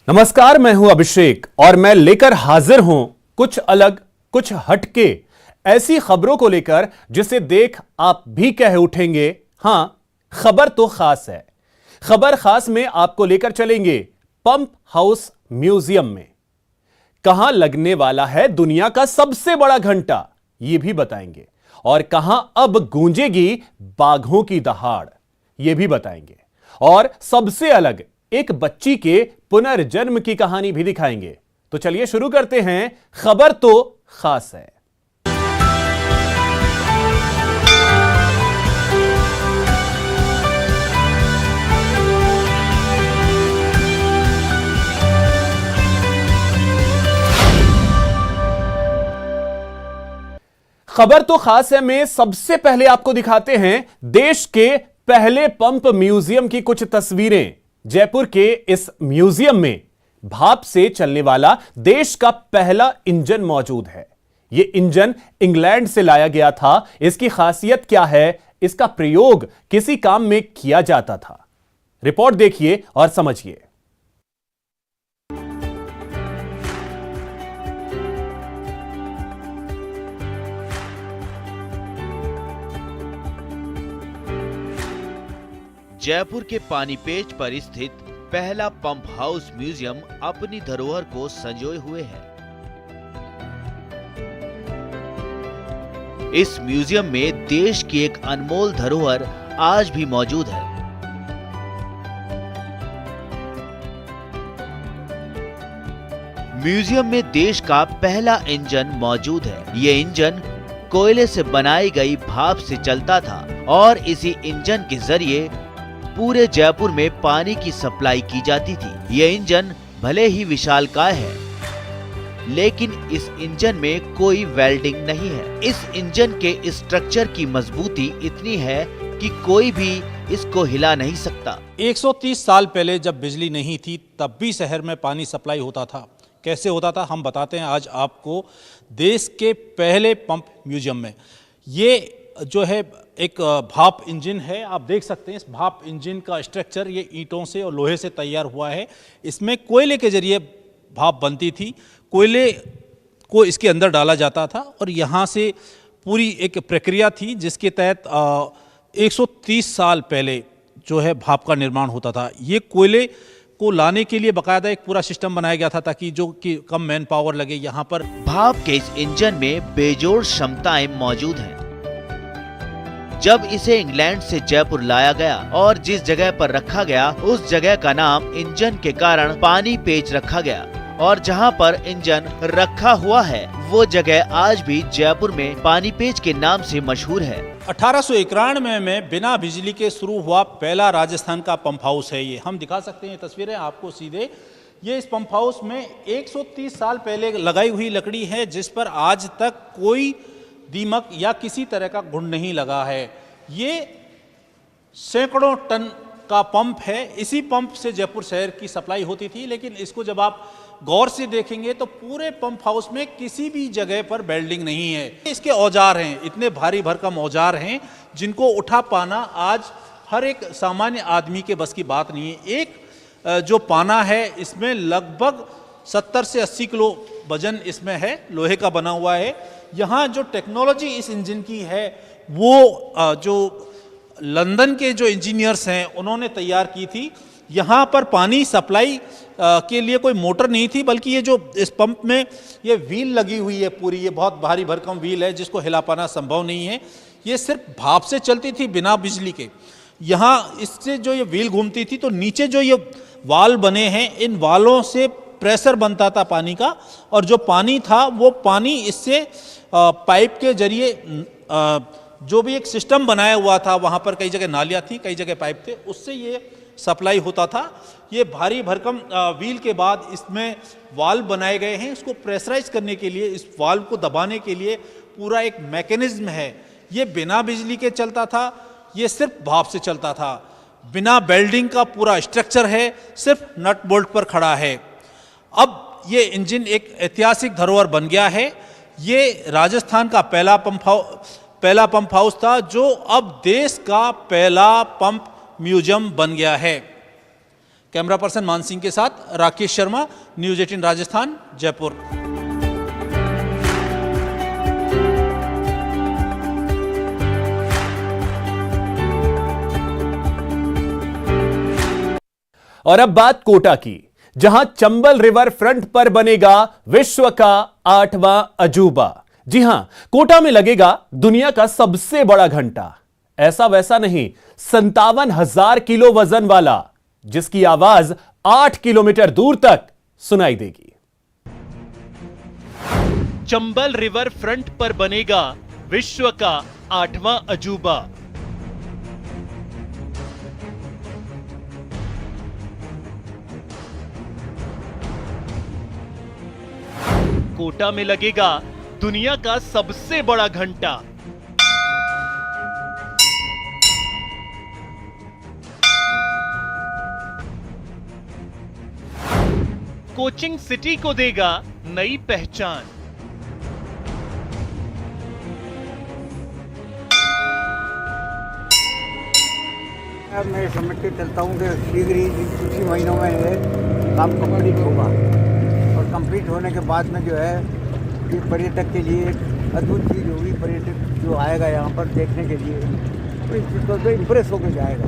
नमस्कार, मैं हूं अभिषेक और मैं लेकर हाजिर हूं कुछ अलग, कुछ हटके ऐसी खबरों को लेकर जिसे देख आप भी कह उठेंगे, हां, खबर तो खास है। खबर खास में आपको लेकर चलेंगे पंप हाउस म्यूजियम में। कहां लगने वाला है दुनिया का सबसे बड़ा घंटा, यह भी बताएंगे। और कहां अब गूंजेगी बाघों की दहाड़, यह भी बताएंगे। और सबसे अलग एक बच्ची के पुनर्जन्म की कहानी भी दिखाएंगे। तो चलिए शुरू करते हैं, खबर तो खास है। खबर तो खास है में सबसे पहले आपको दिखाते हैं देश के पहले पंप म्यूजियम की कुछ तस्वीरें। जयपुर के इस म्यूजियम में भाप से चलने वाला देश का पहला इंजन मौजूद है। यह इंजन इंग्लैंड से लाया गया था। इसकी खासियत क्या है, इसका प्रयोग किसी काम में किया जाता था, रिपोर्ट देखिए और समझिए। जयपुर के पानीपेच पर स्थित पहला पंप हाउस म्यूजियम अपनी धरोहर को संजोए हुए है। इस म्यूजियम में देश की एक अनमोल धरोहर आज भी मौजूद है। म्यूजियम में देश का पहला इंजन मौजूद है। ये इंजन कोयले से बनाई गई भाप से चलता था और इसी इंजन के जरिए पूरे जयपुर में पानी की सप्लाई की जाती थी। यह इंजन भले ही विशालकाय है, लेकिन इस इंजन में कोई वेल्डिंग नहीं है। इस इंजन के स्ट्रक्चर की मजबूती इतनी है कि कोई भी इसको हिला नहीं सकता। 130 साल पहले जब बिजली नहीं थी तब भी शहर में पानी सप्लाई होता था। कैसे होता था हम बताते हैं आज आपको देश के पहले पंप म्यूजियम में। ये जो है एक भाप इंजन है, आप देख सकते हैं इस भाप इंजन का स्ट्रक्चर ये ईंटों से और लोहे से तैयार हुआ है। इसमें कोयले के जरिए भाप बनती थी, कोयले को इसके अंदर डाला जाता था और यहाँ से पूरी एक प्रक्रिया थी जिसके तहत 130 साल पहले जो है भाप का निर्माण होता था। ये कोयले को लाने के लिए बाकायदा एक पूरा सिस्टम बनाया गया था ताकि जो कि कम मैन पावर लगे। यहाँ पर भाप के इस इंजन में बेजोड़ क्षमताएं मौजूद हैं। जब इसे इंग्लैंड से जयपुर लाया गया और जिस जगह पर रखा गया उस जगह का नाम इंजन के कारण पानीपेच रखा गया और जहां पर इंजन रखा हुआ है वो जगह आज भी जयपुर में पानीपेच के नाम से मशहूर है। 1891 में बिना बिजली के शुरू हुआ पहला राजस्थान का पंप हाउस है। ये हम दिखा सकते हैं तस्वीरें आपको सीधे। ये इस पंप हाउस में 130 साल पहले लगाई हुई लकड़ी है जिस पर आज तक कोई दीमक या किसी तरह का घुन नहीं लगा है। ये सैकड़ों टन का पंप है। इसी पंप से जयपुर शहर की सप्लाई होती थी, लेकिन इसको जब आप गौर से देखेंगे तो पूरे पंप हाउस में किसी भी जगह पर वेल्डिंग नहीं है। इसके औजार हैं, इतने भारी भरकम औजार हैं जिनको उठा पाना आज हर एक सामान्य आदमी के बस की बात नहीं है। एक जो पाना है इसमें लगभग 70 से 80 किलो वजन इसमें है, लोहे का बना हुआ है। यहाँ जो टेक्नोलॉजी इस इंजन की है वो जो लंदन के जो इंजीनियर्स हैं उन्होंने तैयार की थी। यहाँ पर पानी सप्लाई के लिए कोई मोटर नहीं थी, बल्कि ये जो इस पंप में ये व्हील लगी हुई है पूरी, ये बहुत भारी भरकम व्हील है जिसको हिला पाना संभव नहीं है। ये सिर्फ भाप से चलती थी बिना बिजली के। यहाँ इससे जो ये व्हील घूमती थी तो नीचे जो ये वाल बने हैं इन वालों से प्रेशर बनता था पानी का, और जो पानी था वो पानी इससे पाइप के जरिए जो भी एक सिस्टम बनाया हुआ था, वहाँ पर कई जगह नालियाँ थी, कई जगह पाइप थे, उससे ये सप्लाई होता था। ये भारी भरकम व्हील के बाद इसमें वाल्व बनाए गए हैं। इसको प्रेशराइज करने के लिए, इस वाल्व को दबाने के लिए पूरा एक मैकेनिज्म है। ये बिना बिजली के चलता था, ये सिर्फ भाप से चलता था। बिना वेल्डिंग का पूरा स्ट्रक्चर है, सिर्फ नट बोल्ट पर खड़ा है। अब ये इंजन एक ऐतिहासिक धरोहर बन गया है। ये राजस्थान का पहला पंप हाउस था जो अब देश का पहला पंप म्यूजियम बन गया है। कैमरा पर्सन मान सिंह के साथ राकेश शर्मा, न्यूज़ 18 राजस्थान, जयपुर। और अब बात कोटा की, जहां चंबल रिवर फ्रंट पर बनेगा विश्व का 8वां अजूबा। जी हां, कोटा में लगेगा दुनिया का सबसे बड़ा घंटा। ऐसा वैसा नहीं, 57,000 किलो वजन वाला, जिसकी आवाज 8 किलोमीटर दूर तक सुनाई देगी। चंबल रिवर फ्रंट पर बनेगा विश्व का 8वां अजूबा। कोटा में लगेगा दुनिया का सबसे बड़ा घंटा। कोचिंग सिटी को देगा नई पहचान। मैं समझ के चलता हूँ कि शीघ्र ही कुछ ही महीनों में ये काम कंप्लीट होगा और कंप्लीट होने के बाद में जो है ये पर्यटक के लिए एक अद्भुत चीज़ होगी। पर्यटक जो आएगा यहाँ पर देखने के लिए तो इम्प्रेस होकर जाएगा।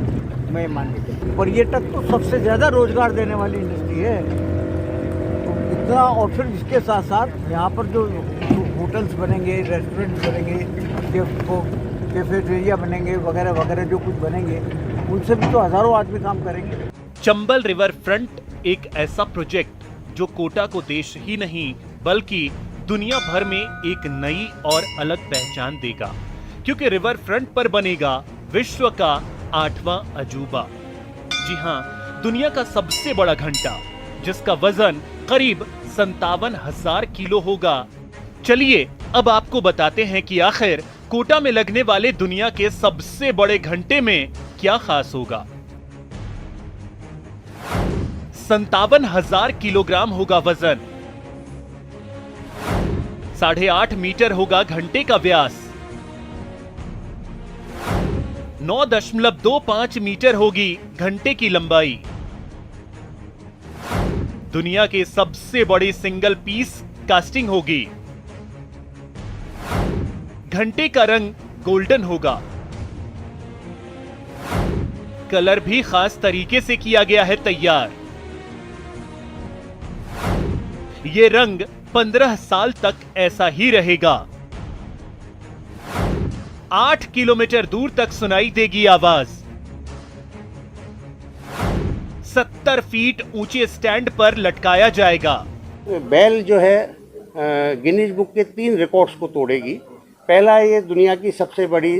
मैं मान के चलता हूँ पर्यटक तो सबसे ज़्यादा रोजगार देने वाली इंडस्ट्री है। तो इतना और फिर इसके साथ साथ यहाँ पर जो होटल्स बनेंगे, रेस्टोरेंट बनेंगे, कैफेटेरिया बनेंगे, वगैरह वगैरह जो कुछ बनेंगे, उनसे भी तो हजारों आदमी काम करेंगे। चंबल रिवर फ्रंट एक ऐसा प्रोजेक्ट जो कोटा को देश ही नहीं बल्कि दुनिया भर में एक नई और अलग पहचान देगा, क्योंकि रिवर फ्रंट पर बनेगा विश्व का 8वां अजूबा। जी हां, दुनिया का सबसे बड़ा घंटा, जिसका वजन करीब 57,000 किलो होगा। चलिए अब आपको बताते हैं कि आखिर कोटा में लगने वाले दुनिया के सबसे बड़े घंटे में क्या खास होगा। 57,000 किलोग्राम होगा वजन, 8.5 मीटर होगा घंटे का व्यास, 9.25 मीटर होगी घंटे की लंबाई। दुनिया के सबसे बड़ी सिंगल पीस कास्टिंग होगी। घंटे का रंग गोल्डन होगा। कलर भी खास तरीके से किया गया है तैयार। ये रंग 15 साल तक ऐसा ही रहेगा। 8 किलोमीटर दूर तक सुनाई देगी आवाज। 70 फीट ऊंचे स्टैंड पर लटकाया जाएगा। बैल जो है गिनीज बुक के 3 रिकॉर्ड्स को तोड़ेगी। पहला, ये दुनिया की सबसे बड़ी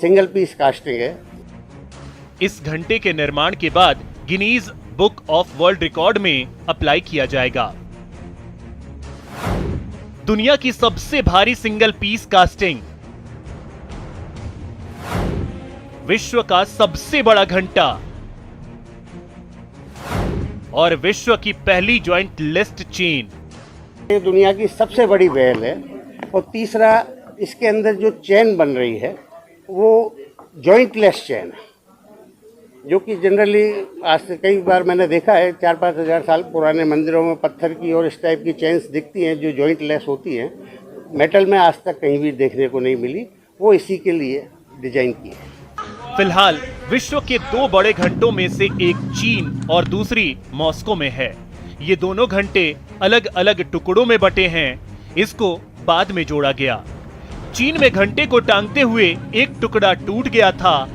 सिंगल पीस कास्टिंग है। इस घंटे के निर्माण के बाद Guinness book of world record में अप्लाई किया जाएगा। दुनिया की सबसे भारी सिंगल पीस कास्टिंग, विश्व का सबसे बड़ा घंटा और विश्व की पहली ज्वाइंट लिस्ट चेन। ये दुनिया की सबसे बड़ी बैल है। और तीसरा, इसके अंदर जो चेन बन रही है वो जॉइंटलेस चेन है, जो कि जनरली आज से कई बार मैंने देखा है 4-5 हज़ार साल पुराने मंदिरों में पत्थर की और इस टाइप की चेन्स दिखती हैं जो जॉइंटलेस होती हैं। मेटल में आज तक कहीं भी देखने को नहीं मिली, वो इसी के लिए डिजाइन की है। फिलहाल विश्व के 2 बड़े घंटों में से एक चीन और दूसरी मॉस्को में है। ये दोनों घंटे अलग अलग टुकड़ों में बटे हैं। इसको बाद में जोड़ा गया। चीन में घंटे को टांगते हुए एक टुकड़ा टूट गया था,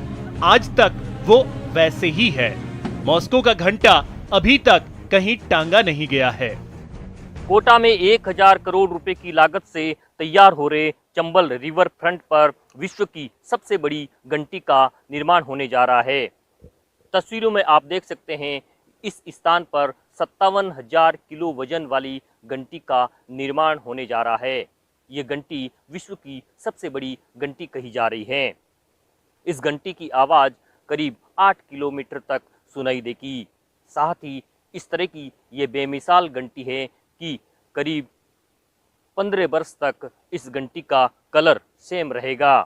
आज तक वो वैसे ही है। मॉस्को का घंटा अभी तक कहीं टांगा नहीं गया है। कोटा में 1000 करोड़ रुपए की लागत से तैयार हो रहे चंबल रिवर फ्रंट पर विश्व की सबसे बड़ी घंटी का निर्माण होने जा रहा है। तस्वीरों में आप देख सकते हैं, इस स्थान पर 57,000 किलो वजन वाली घंटी का निर्माण होने जा रहा है। ये घंटी विश्व की सबसे बड़ी घंटी कही जा रही है। इस घंटी की आवाज़ करीब 8 किलोमीटर तक सुनाई देगी। साथ ही इस तरह की ये बेमिसाल घंटी है कि करीब 15 वर्ष तक इस घंटी का कलर सेम रहेगा।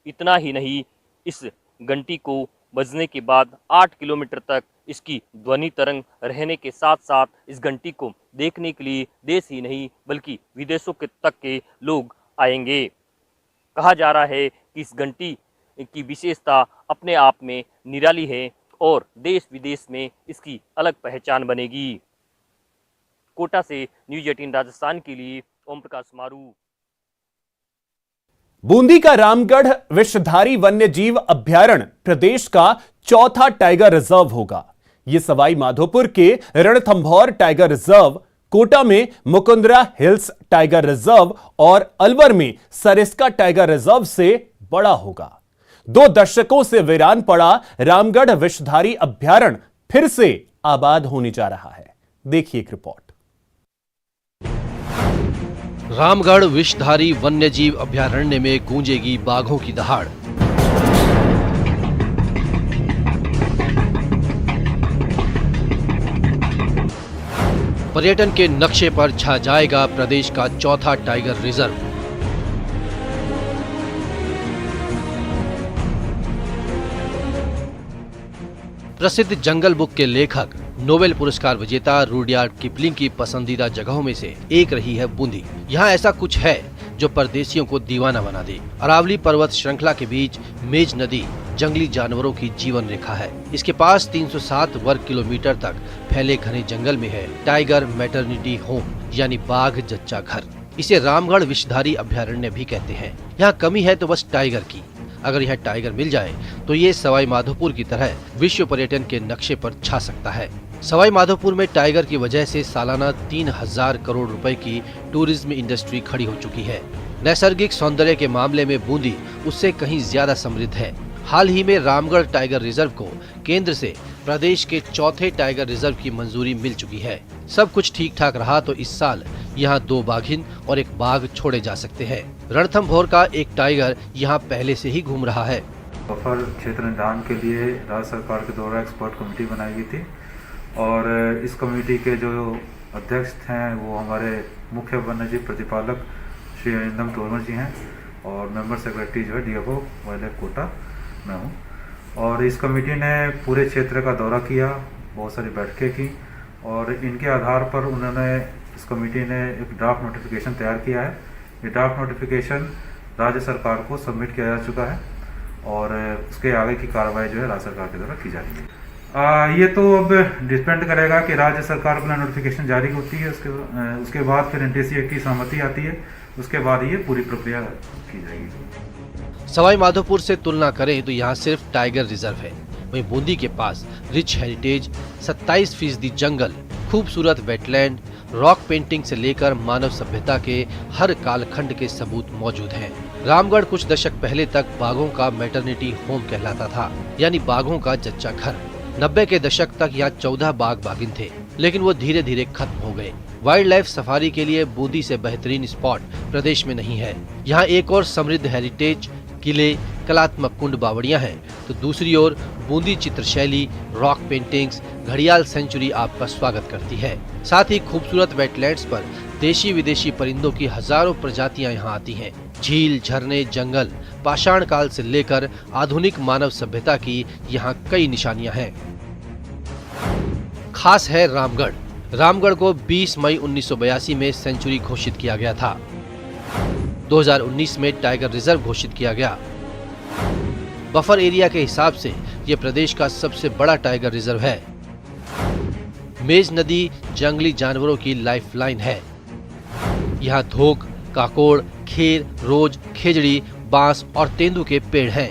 इतना ही नहीं, इस घंटी को बजने के बाद 8 किलोमीटर तक इसकी ध्वनि तरंग रहने के साथ साथ इस घंटी को देखने के लिए देश ही नहीं बल्कि विदेशों के तक के लोग आएंगे। कहा जा रहा है कि इस घंटी की विशेषता अपने आप में निराली है और देश विदेश में इसकी अलग पहचान बनेगी। कोटा से न्यूज़ 18 राजस्थान के लिए ओम प्रकाश मारू। बूंदी का रामगढ़ विषधारी वन्यजीव अभयारण्य प्रदेश का चौथा टाइगर रिजर्व होगा। यह सवाई माधोपुर के रणथंभौर टाइगर रिजर्व, कोटा में मुकुंदरा हिल्स टाइगर रिजर्व और अलवर में सरिस्का टाइगर रिजर्व से बड़ा होगा। 2 दशकों से वीरान पड़ा रामगढ़ विषधारी अभयारण्य फिर से आबाद होने जा रहा है। देखिए एक रिपोर्ट। रामगढ़ विषधारी वन्यजीव अभयारण्य में गूंजेगी बाघों की दहाड़। पर्यटन के नक्शे पर छा जाएगा प्रदेश का चौथा टाइगर रिजर्व। प्रसिद्ध जंगल बुक के लेखक, नोबेल पुरस्कार विजेता रुडयार्ड किपलिंग की पसंदीदा जगहों में से एक रही है बूंदी। यहाँ ऐसा कुछ है जो परदेशियों को दीवाना बना दे। अरावली पर्वत श्रृंखला के बीच मेज नदी जंगली जानवरों की जीवन रेखा है। इसके पास 307 वर्ग किलोमीटर तक फैले घने जंगल में है टाइगर मैटरनिटी होम यानी बाघ जच्चा घर। इसे रामगढ़ विषधारी अभयारण्य भी कहते हैं। यहाँ कमी है तो बस टाइगर की। अगर यह टाइगर मिल जाए तो ये सवाई माधोपुर की तरह विश्व पर्यटन के नक्शे पर छा सकता है। सवाई माधोपुर में टाइगर की वजह से सालाना 3000 करोड़ रुपए की टूरिज्म इंडस्ट्री खड़ी हो चुकी है। नैसर्गिक सौंदर्य के मामले में बूंदी उससे कहीं ज्यादा समृद्ध है। हाल ही में रामगढ़ टाइगर रिजर्व को केंद्र से प्रदेश के चौथे टाइगर रिजर्व की मंजूरी मिल चुकी है। सब कुछ ठीक ठाक रहा तो इस साल यहाँ 2 बाघिन और 1 बाघ छोड़े जा सकते हैं। रणथंभौर का एक टाइगर यहाँ पहले से ही घूम रहा है। बफर क्षेत्र निर्धारण के लिए राज्य सरकार के द्वारा एक्सपर्ट कमेटी बनाई गई थी और इस कमेटी के जो अध्यक्ष हैं वो हमारे मुख्य वन्यजीव प्रतिपालक श्री अरिंदम तोमर जी हैं और मेंबर सेक्रेटरी जो है डीएफओ वाइल्ड लाइफ कोटा मैं हूँ। और इस कमेटी ने पूरे क्षेत्र का दौरा किया, बहुत सारी बैठकें की और इनके आधार पर उन्होंने इस कमेटी ने एक ड्राफ्ट नोटिफिकेशन तैयार किया है। ये ड्राफ्ट नोटिफिकेशन राज्य सरकार को सबमिट किया जा चुका है और उसके आगे की कार्रवाई जो है राज्य सरकार के द्वारा की जा रही है। ये तो अब डिपेंड करेगा कि राज्य सरकार अपना नोटिफिकेशन जारी होती है, उसके बाद फिर एनटीसी की सहमति आती है, उसके बाद ये पूरी प्रक्रिया की जाएगी। सवाई माधोपुर से तुलना करें तो यहाँ सिर्फ टाइगर रिजर्व है, वहीं बूंदी के पास रिच हेरिटेज, 27% जंगल, खूबसूरत वेटलैंड, रॉक पेंटिंग से लेकर मानव सभ्यता के हर कालखंड के सबूत मौजूद हैं। रामगढ़ कुछ दशक पहले तक बाघों का मैटरनिटी होम कहलाता था, यानी बाघों का जच्चा घर। 90 के दशक तक यहाँ 14 बाघ बाघिन थे, लेकिन वो धीरे धीरे खत्म हो गए। वाइल्ड लाइफ सफारी के लिए बूंदी से बेहतरीन स्पॉट प्रदेश में नहीं है। यहाँ एक और समृद्ध हेरिटेज, किले, कलात्मक कुंड बावड़ियां हैं, तो दूसरी ओर बूंदी चित्रशैली, रॉक पेंटिंग्स, घड़ियाल सेंचुरी आपका स्वागत करती है। साथ ही खूबसूरत वेटलैंड्स पर देशी विदेशी परिंदों की हजारों प्रजातियां यहाँ आती हैं। झील, झरने, जंगल, पाषाण काल से लेकर आधुनिक मानव सभ्यता की यहाँ कई निशानियां हैं। खास है रामगढ़। रामगढ़ को 20 मई 1982 में सेंचुरी घोषित किया गया था। 2019 में टाइगर रिजर्व घोषित किया गया। बफर एरिया के हिसाब से ये प्रदेश का सबसे बड़ा टाइगर रिजर्व है। मेज नदी जंगली जानवरों की लाइफलाइन है। यहाँ धोक, काकोड़, खेर, रोज, खेजड़ी, बांस और तेंदू के पेड़ हैं।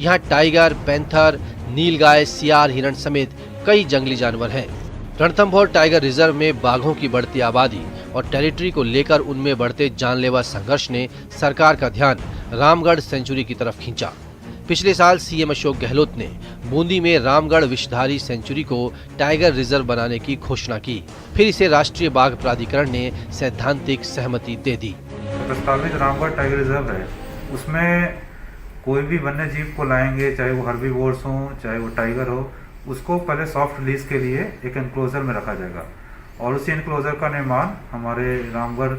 यहाँ टाइगर, पैंथर, नीलगाय, सियार, हिरण समेत कई जंगली जानवर हैं। रणथंभौर टाइगर रिजर्व में बाघों की बढ़ती आबादी और टेरिटरी को लेकर उनमें बढ़ते जानलेवा संघर्ष ने सरकार का ध्यान रामगढ़ सेंचुरी की तरफ खींचा। पिछले साल सीएम अशोक गहलोत ने बूंदी में रामगढ़ विषधारी सेंचुरी को टाइगर रिजर्व बनाने की घोषणा की। फिर इसे राष्ट्रीय बाघ प्राधिकरण ने सैद्धांतिक सहमति दे दी। प्रस्तावित रामगढ़ टाइगर रिजर्व है, उसमें कोई भी वन्य जीव को लाएंगे, चाहे वो हर्बीवोर्स हो चाहे वो टाइगर हो, उसको पहले सॉफ्ट रिलीज के लिए एक एनक्लोजर में रखा जाएगा और उसी एनक्लोजर का निर्माण हमारे रामगढ़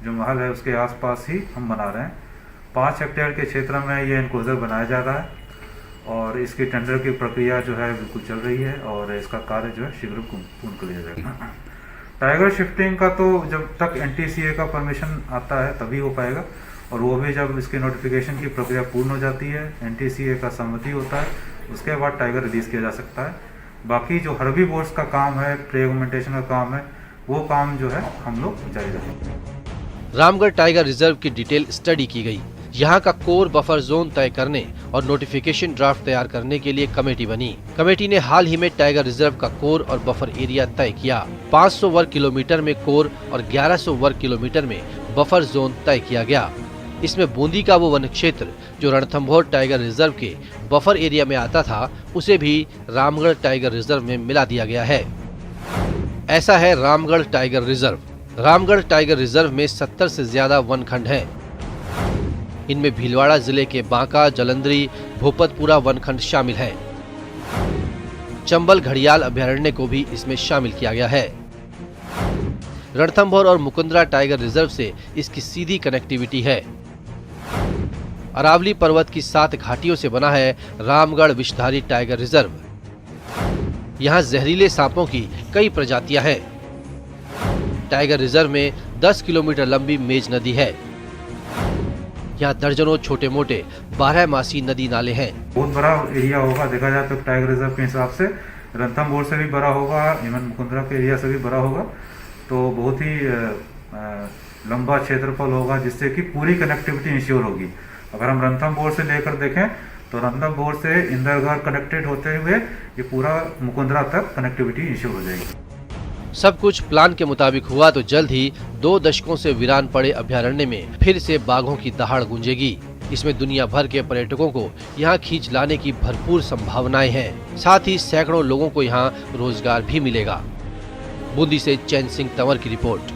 जो महल है उसके आसपास ही हम बना रहे हैं। 5 हेक्टेयर के क्षेत्र में ये एनक्लोजर बनाया जा रहा है और इसकी टेंडर की प्रक्रिया जो है बिल्कुल चल रही है और इसका कार्य जो है शीघ्र पूर्ण कर लिया जाएगा। टाइगर शिफ्टिंग का तो जब तक NTCA का परमिशन आता है तभी हो पाएगा, और वो भी जब इसकी नोटिफिकेशन की प्रक्रिया पूर्ण हो जाती है, NTCA का सहमति होता है, उसके बाद टाइगर रिलीज किया जा सकता है। बाकी जो हर्बीवोर्स का काम है, प्रे ऑगमेंटेशन का काम है, वो काम जो है हम लोग जारी रखेंगे। रामगढ़ टाइगर रिजर्व की डिटेल स्टडी की गई। यहाँ का कोर बफर जोन तय करने और नोटिफिकेशन ड्राफ्ट तैयार करने के लिए कमेटी बनी। कमेटी ने हाल ही में टाइगर रिजर्व का कोर और बफर एरिया तय किया। 500 वर्ग किलोमीटर में कोर और 1100 वर्ग किलोमीटर में बफर जोन तय किया गया। इसमें बूंदी का वो वन क्षेत्र जो रणथंभौर टाइगर रिजर्व के बफर एरिया में आता था, उसे भी रामगढ़ टाइगर रिजर्व में मिला दिया गया है। ऐसा है Ramgarh tiger reserve. Ramgarh tiger reserve में 70 से ज्यादा वन खंड हैं। इनमें भीलवाड़ा जिले के बांका, जलंधरी, भोपतपुरा वन खंड शामिल है। चंबल घड़ियाल अभयारण्य को भी इसमें शामिल किया गया है। रणथंभौर और मुकुंदरा टाइगर रिजर्व से इसकी सीधी कनेक्टिविटी है। अरावली पर्वत की 7 घाटियों से बना है रामगढ़ विषधारी टाइगर रिजर्व। यहाँ जहरीले सांपों की कई प्रजातियां हैं। टाइगर रिजर्व में 10 किलोमीटर लंबी मेज नदी है। यहाँ दर्जनों छोटे मोटे 12 नदी नाले हैं। बहुत बड़ा एरिया होगा, देखा जाए तो टाइगर रिजर्व के हिसाब से रणथंभौर से भी बड़ा होगा, इवन मुकुंदरा के एरिया से भी बड़ा होगा, तो बहुत ही लंबा क्षेत्रफल होगा, जिससे कि पूरी कनेक्टिविटी इंश्योर होगी। अगर हम रणथंभौर से लेकर देखें तो रणथंभौर से इंदरगढ़ कनेक्टेड होते हुए ये पूरा मुकुंदरा तक कनेक्टिविटी इंश्योर हो जाएगी। सब कुछ प्लान के मुताबिक हुआ तो जल्द ही 2 दशकों से वीरान पड़े अभयारण्य में फिर से बाघों की दहाड़ गूंजेगी। इसमें दुनिया भर के पर्यटकों को यहाँ खींच लाने की भरपूर संभावनाएं हैं। साथ ही सैकड़ों लोगों को यहाँ रोजगार भी मिलेगा। बूंदी से चैन सिंह तंवर की रिपोर्ट।